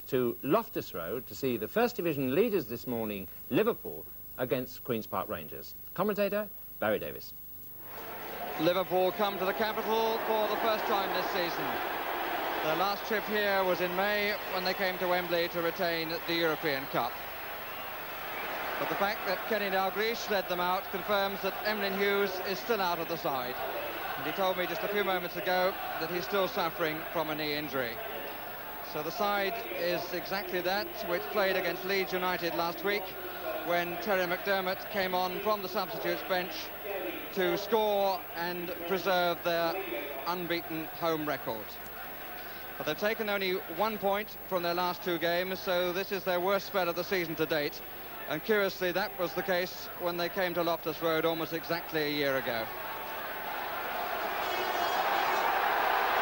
to Loftus Road to see the First Division leaders this morning, Liverpool, against Queen's Park Rangers. Commentator, Barry Davis. Liverpool come to the capital for the first time this season. Their last trip here was in May when they came to Wembley to retain the European Cup. But the fact that Kenny Dalglish led them out confirms that Emlyn Hughes is still out of the side. And he told me just a few moments ago that he's still suffering from a knee injury. So the side is exactly that which played against Leeds United last week when Terry McDermott came on from the substitutes bench to score and preserve their unbeaten home record. But they've taken only 1 point from their last 2 games, so this is their worst spell of the season to date. And curiously, that was the case when they came to Loftus Road almost exactly a year ago.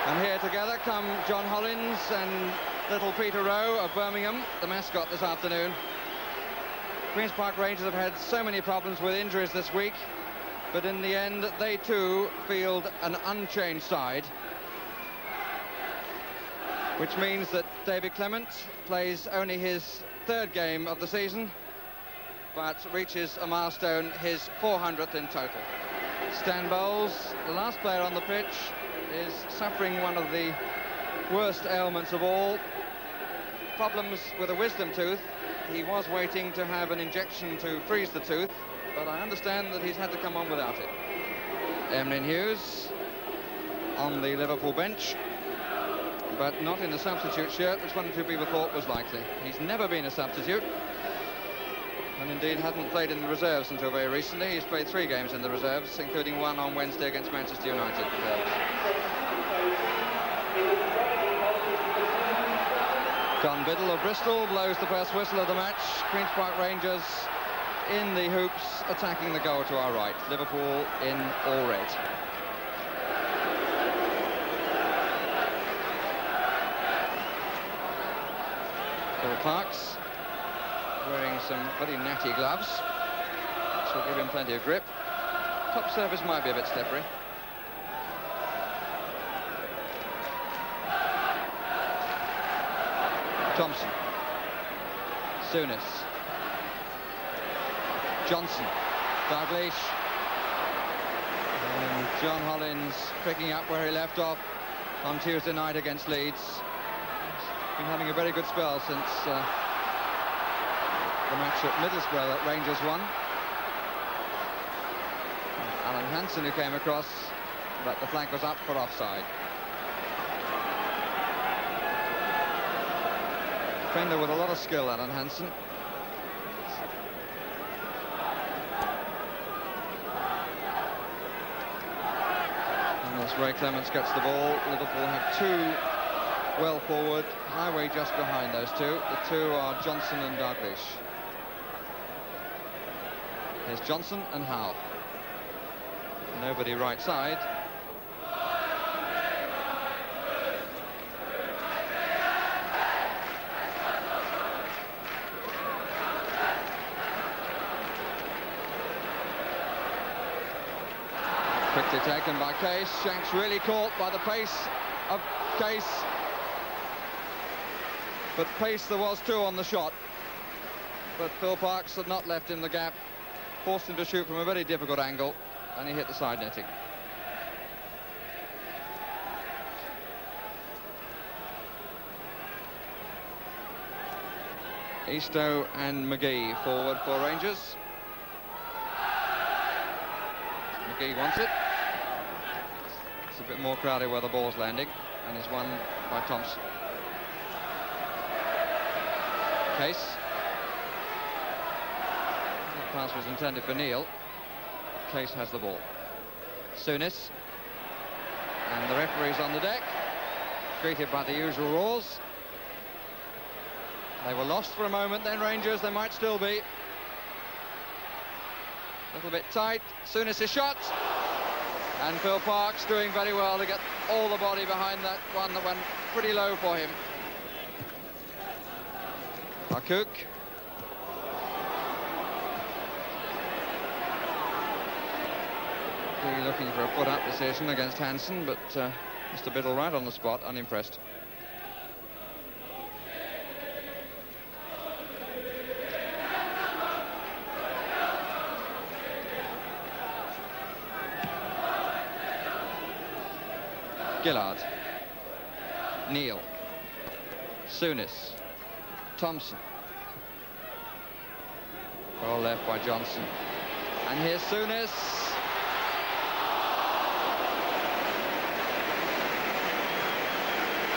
And here together come John Hollins and little Peter Rowe of Birmingham, the mascot this afternoon. Queen's Park Rangers have had so many problems with injuries this week, but in the end they too field an unchanged side, which means that David Clement plays only his 3rd game of the season, but reaches a milestone, his 400th in total. Stan Bowles, the last player on the pitch, is suffering one of the worst ailments of all, problems with a wisdom tooth. He was waiting to have an injection to freeze the tooth, but I understand that he's had to come on without it. Emlyn Hughes on the Liverpool bench, but not in the substitute shirt, which one or two people thought was likely. He's never been a substitute, and indeed hadn't played in the reserves until very recently. He's played 3 games in the reserves, including 1 on Wednesday against Manchester United. Don Biddle of Bristol blows the first whistle of the match. Queen's Park Rangers in the hoops, attacking the goal to our right. Liverpool in all red. Phil Parks wearing some very natty gloves, which will give him plenty of grip. Top surface might be a bit slippery. Thompson, Souness, Johnson, Dalglish, and John Hollins picking up where he left off on Tuesday night against Leeds. He's been having a very good spell since the match at Middlesbrough that Rangers won. Alan Hansen, who came across, but the flag was up for offside. Defender with a lot of skill, Alan Hansen. And as Ray Clements gets the ball, Liverpool have 2 well forward, Highway just behind those 2. The 2 are Johnson and Dalglish. Here's Johnson and Howe. Nobody right side. Quickly taken by Case. Shanks really caught by the pace of Case. But pace there was too on the shot. But Phil Parks had not left him the gap. Forced him to shoot from a very difficult angle, and he hit the side netting. Eastoe and McGee forward for Rangers. McGee wants it. It's a bit more crowded where the ball's landing, and is won by Thompson. Case. The pass was intended for Neil. Case has the ball. Souness. And the referee's on the deck, greeted by the usual roars. They were lost for a moment then, Rangers. They might still be. A little bit tight. Souness' shot. And Phil Parks doing very well to get all the body behind that one that went pretty low for him. Cook. Really looking for a foot-up decision against Hansen, but Mr. Biddle right on the spot, unimpressed. Gillard, Neal, Souness, Thompson. Ball left by Johnson. And here's Souness.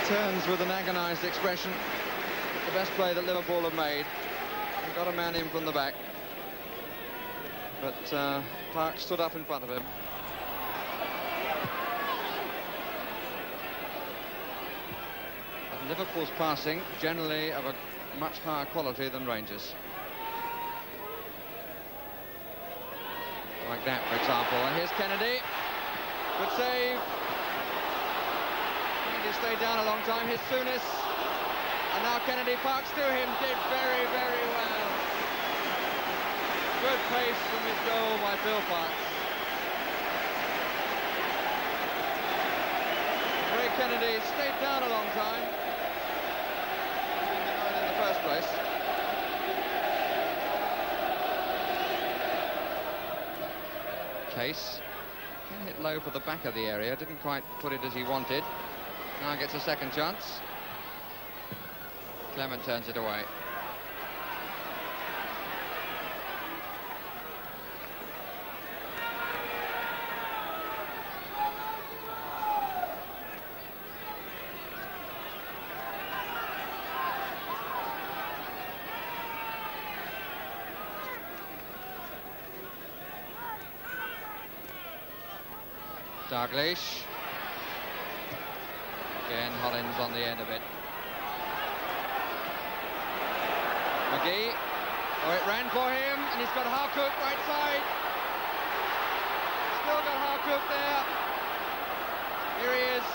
Turns with an agonised expression. The best play that Liverpool have made. He got a man in from the back. But Park stood up in front of him. And Liverpool's passing generally of a much higher quality than Rangers. Like that, for example. And here's Kennedy. Good save. He stayed down a long time. Here's Souness. And now Kennedy. Parks to him. Did very, very well. Good pace from his goal by Phil Parks. Ray Kennedy stayed down a long time. In the first place. Case can hit low for the back of the area, didn't quite put it as he wanted. Now gets a second chance. Clement turns it away. Dalglish. Again, Hollins on the end of it. McGee. Oh, it ran for him, and he's got Harcourt right side. Still got Harcourt there. Here he is.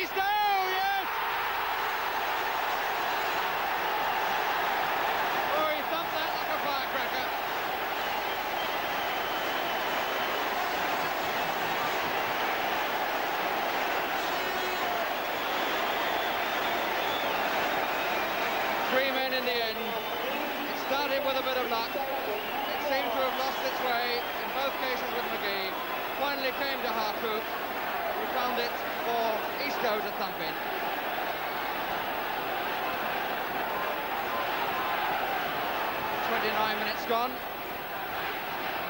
Easter! Yes! Oh, he thumped that like a firecracker. Three men in the end. It started with a bit of luck. It seemed to have lost its way in both cases with McGee. Finally came to Harcourt, who found it for Easto to thump in. .29 gone.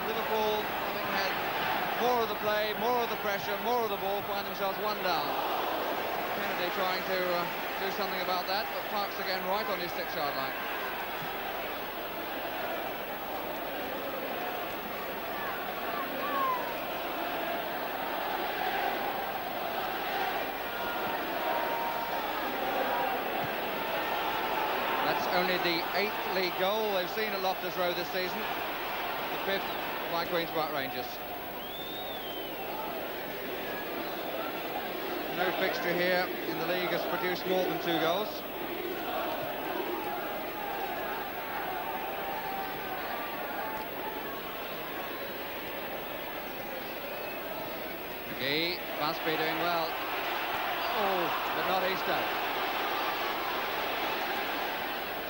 Liverpool, having had more of the play, more of the pressure, more of the ball, find themselves one down. Kennedy trying to do something about that, but Parks again right on his 6-yard line. That's only the 8th league goal they've seen at Loftus Road this season. The 5th by Queen's Park Rangers. No fixture here in the league has produced more than 2 goals. McGee must be doing well. Oh, but not Easto.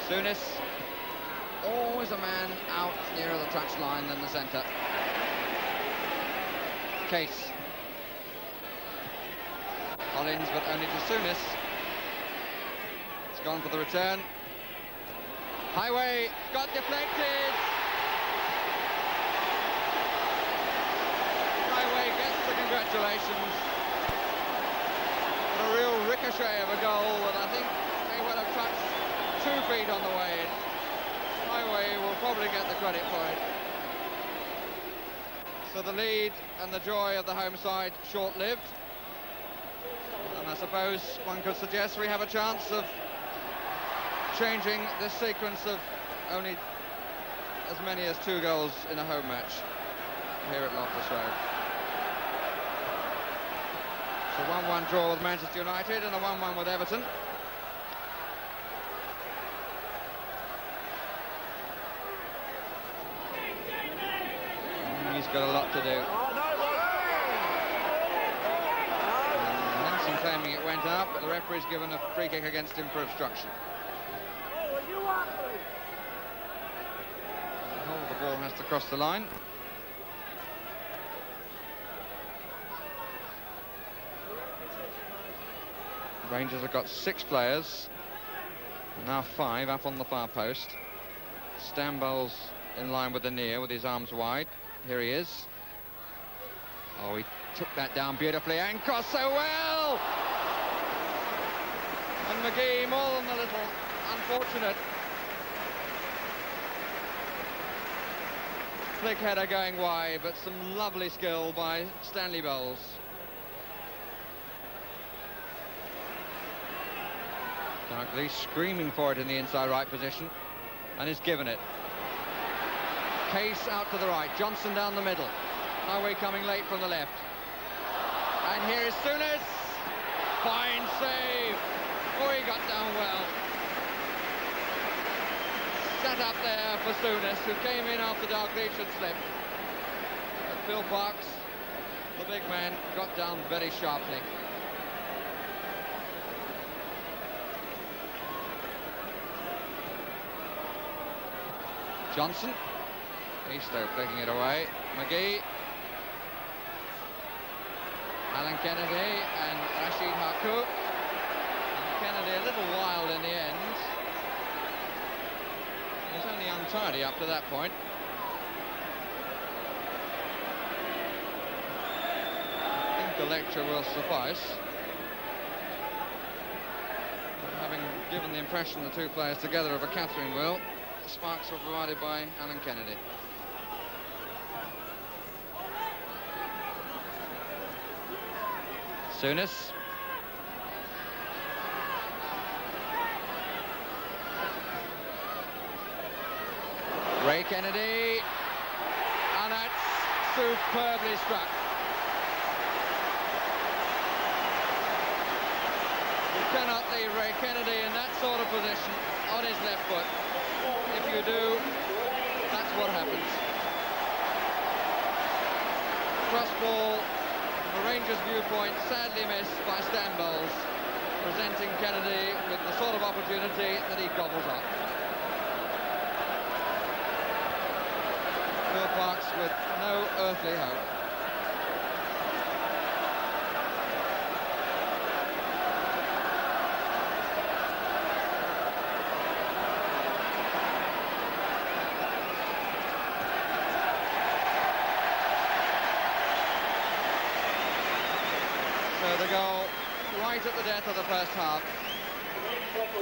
Souness, always a man out nearer the touchline than the centre. Case. Hollins, but only to Souness. It's gone for the return. Highway got deflected. Highway gets the congratulations. But a real ricochet of a goal that I think they would have touched 2 feet on the way in. Highway will probably get the credit for it. So the lead and the joy of the home side short-lived. And I suppose one could suggest we have a chance of changing this sequence of only as many as 2 goals in a home match here at Loftus Road. So 1-1 draw with Manchester United and a 1-1 with Everton. He's got a lot to do. Nelson claiming it went out, but the referee's given a free kick against him for obstruction. The whole of the ball has to cross the line. Rangers have got 6 players, now 5 up on the far post. Stamboul's in line with the near with his arms wide. Here he is. Oh, he took that down beautifully and crossed so well. And McGee more than a little unfortunate. Flick header going wide, but some lovely skill by Stanley Bowles. Dalglish screaming for it in the inside right position, and he's given it. Case out to the right, Johnson down the middle. Highway coming late from the left. And here is Souness. Fine save. Oh, he got down well. Set up there for Souness, who came in after Dalglish had slipped. But Phil Parkes, the big man, got down very sharply. Johnson. Eastoe flicking it away. McGee. Alan Kennedy and Rashid Hakou. And Kennedy a little wild in the end. He was only untidy up to that point. I think the lecture will suffice. But having given the impression the two players together of a Catherine wheel, the sparks were provided by Alan Kennedy. Souness. Ray Kennedy, and that's superbly struck. You cannot leave Ray Kennedy in that sort of position on his left foot. If you do, that's what happens. Cross ball, from a Rangers viewpoint, sadly missed by Stan Bowles, presenting Kennedy with the sort of opportunity that he gobbles up. Phil Parkes with no earthly hope. So the goal right at the death of the first half,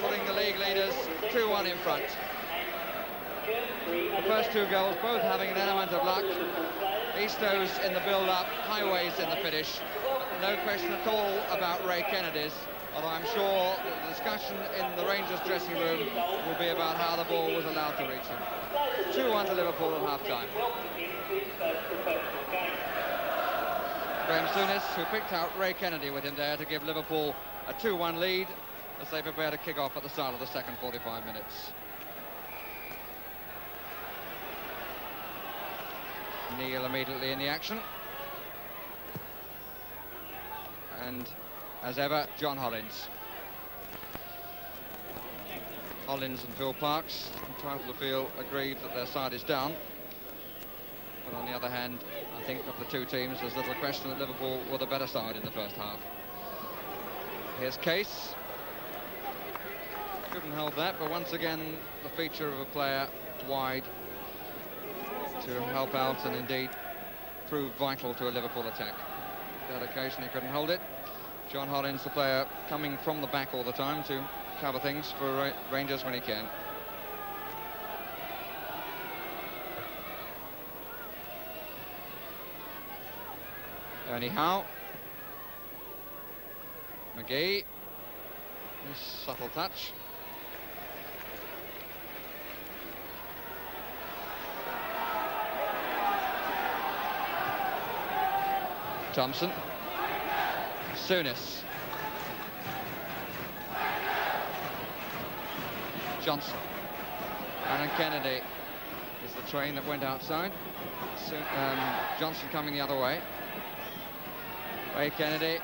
putting the league leaders 2-1 in front. The first 2 goals both having an element of luck. Eastoe's in the build-up, Highway's in the finish. No question at all about Ray Kennedy's, although I'm sure that the discussion in the Rangers dressing room will be about how the ball was allowed to reach him. 2-1 to Liverpool at half-time. Graham Souness, who picked out Ray Kennedy with him there to give Liverpool a 2-1 lead as they prepare to kick off at the start of the second 45 minutes. Neil immediately in the action. And, as ever, John Hollins. Hollins and Phil Parkes entitled to feel aggrieved that their side is down. But on the other hand, I think of the two teams, there's little question that Liverpool were the better side in the first half. Here's Case. Couldn't hold that, but once again, the feature of a player wide to help out and indeed prove vital to a Liverpool attack. That occasion he couldn't hold it. John Hollins, the player coming from the back all the time to cover things for Rangers when he can. Ernie Howe. McGee. This subtle touch. Thompson. Souness. Johnson. Alan Kennedy is the train that went outside. Johnson coming the other way. Ray Kennedy.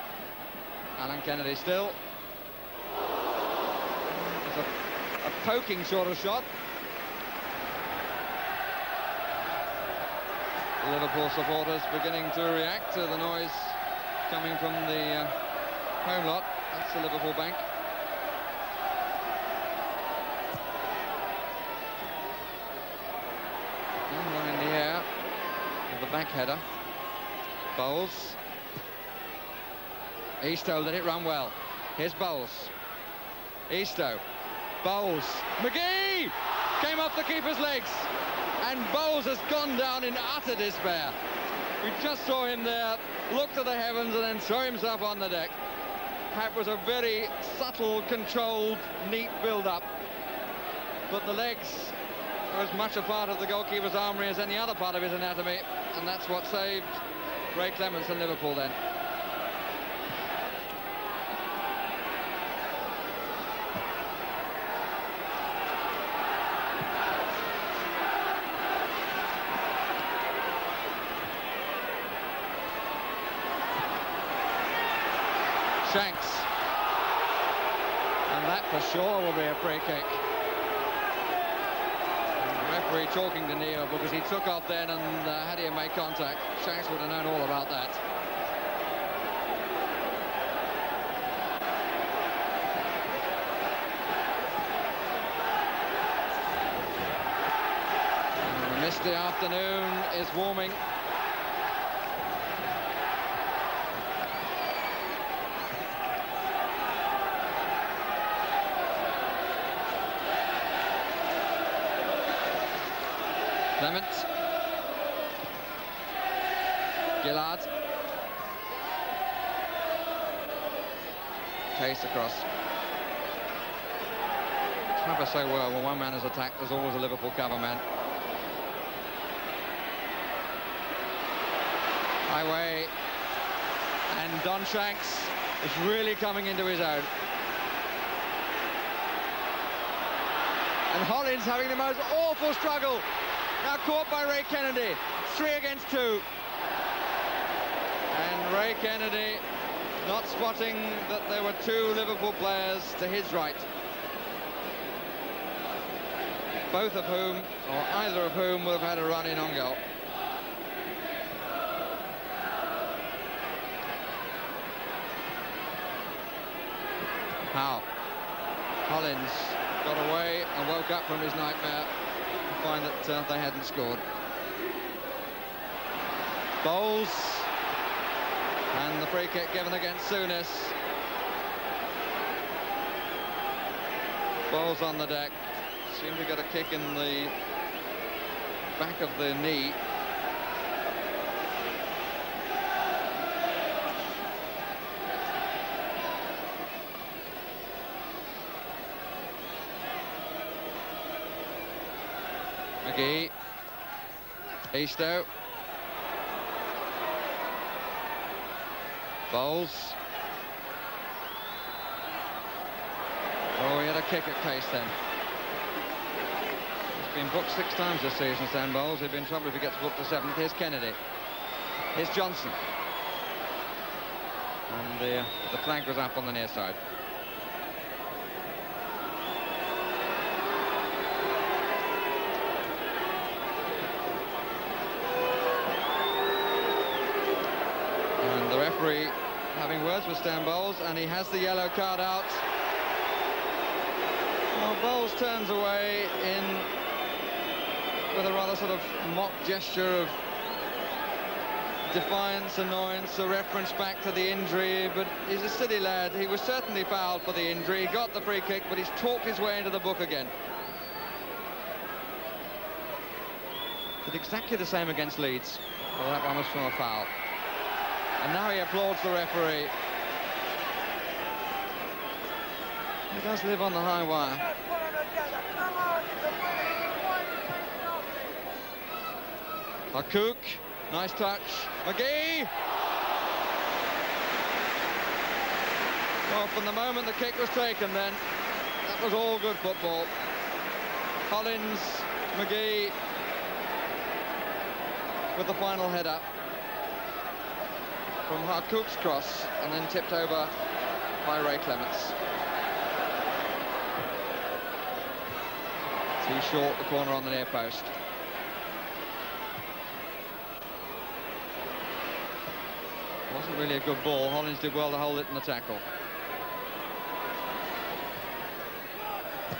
Alan Kennedy still. It's a poking sort of shot. Liverpool supporters beginning to react to the noise coming from the home lot That's the Liverpool bank. And one in the air with the back header. Bowles. Eastoe let it run well. Here's Bowles. Eastoe. Bowles. McGee! Came off the keeper's legs. And Bowles has gone down in utter despair. We just saw him there, look to the heavens and then throw himself on the deck. That was a very subtle, controlled, neat build-up. But the legs were as much a part of the goalkeeper's armoury as any other part of his anatomy. And that's what saved Ray Clemence and Liverpool then. Shanks. And that for sure will be a free kick. And the referee talking to Neo because he took off then and had he made contact, Shanks would have known all about that. And the misty afternoon is warming. Clement. Gillard. Chase across. Trevor so well. When one man is attacked, there's always a Liverpool cover man. Highway. And Don Shanks is really coming into his own. And Hollins having the most awful struggle. Now caught by Ray Kennedy. 3 against 2. And Ray Kennedy not spotting that there were 2 Liverpool players to his right. Both of whom, or either of whom, would have had a run in on goal. Howe. Hollins got away and woke up from his nightmare to find that they hadn't scored. Bowles. And the free kick given against Souness. Bowles on the deck. Seemed to get a kick in the back of the knee. McGee. Eastoe. Bowles. Oh, he had a kick at pace then. He's been booked 6 times this season, Stan Bowles. He'd be in trouble if he gets booked to 7th. Here's Kennedy. Here's Johnson. And the flag was up on the near side. And the referee having words with Stan Bowles, and he has the yellow card out. Well, Bowles turns away with a rather sort of mock gesture of defiance, annoyance, a reference back to the injury, but he's a silly lad. He was certainly fouled for the injury. He got the free kick, but he's talked his way into the book again. Did exactly the same against Leeds. Well, that one was from a foul. And now he applauds the referee. He does live on the high wire. Hakouk, nice touch. McGee! Well, from the moment the kick was taken then, that was all good football. Hollins, McGee with the final header from Hakouk's cross and then tipped over by Ray Clemence. Too short, the corner on the near post. Wasn't really a good ball. Hollins did well to hold it in the tackle.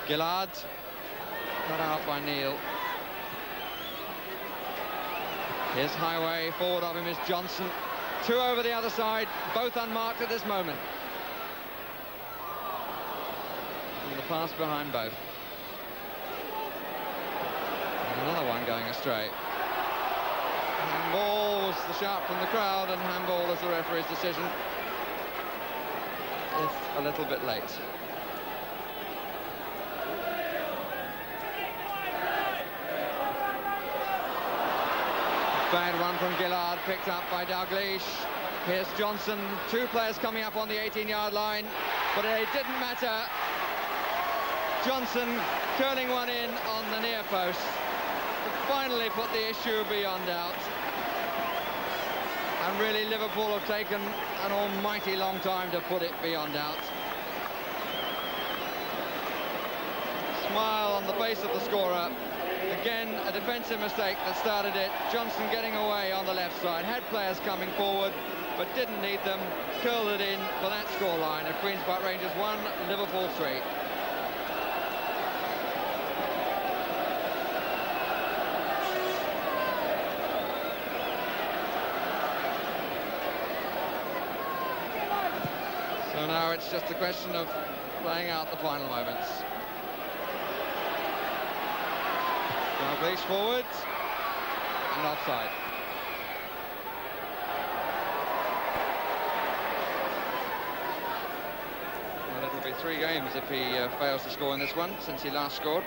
Gillard, cut out by Neal. Here's Highway, forward of him is Johnson. 2 over the other side, both unmarked at this moment. And the pass behind both. And another one going astray. Handball was the shout from the crowd, and handball is the referee's decision. If a little bit late. Bad one from Gillard, picked up by Dalglish. Here's Johnson, 2 players coming up on the 18-yard line, but it didn't matter. Johnson curling one in on the near post to finally put the issue beyond doubt. And really, Liverpool have taken an almighty long time to put it beyond doubt. Smile on the face of the scorer. Again, a defensive mistake that started it. Johnson getting away on the left side. Had players coming forward, but didn't need them. Curled it in for that scoreline of Queen's Park Rangers 1, Liverpool 3. So now it's just a question of playing out the final moments. Dalglish forward and offside. Well, it'll be 3 games if he fails to score in this one since he last scored.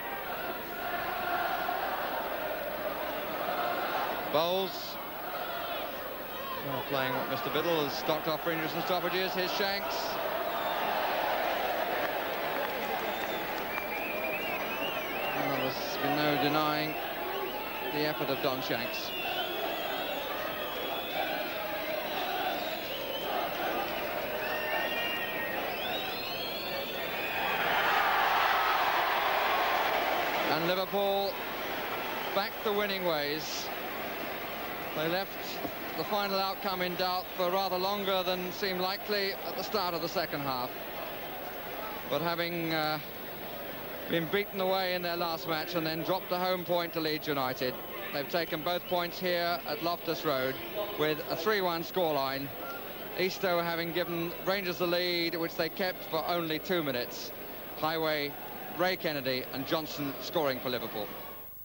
Bowles playing what Mr. Biddle has stocked off for injuries and stoppages. Here's Shanks. There's been no denying the effort of Don Shanks. And Liverpool back the winning ways. They left the final outcome in doubt for rather longer than seemed likely at the start of the second half. But having been beaten away in their last match and then dropped a home point to Leeds United, they've taken both points here at Loftus Road with a 3-1 scoreline. Eastoe having given Rangers the lead, which they kept for only 2 minutes. Highway, Ray Kennedy and Johnson scoring for Liverpool.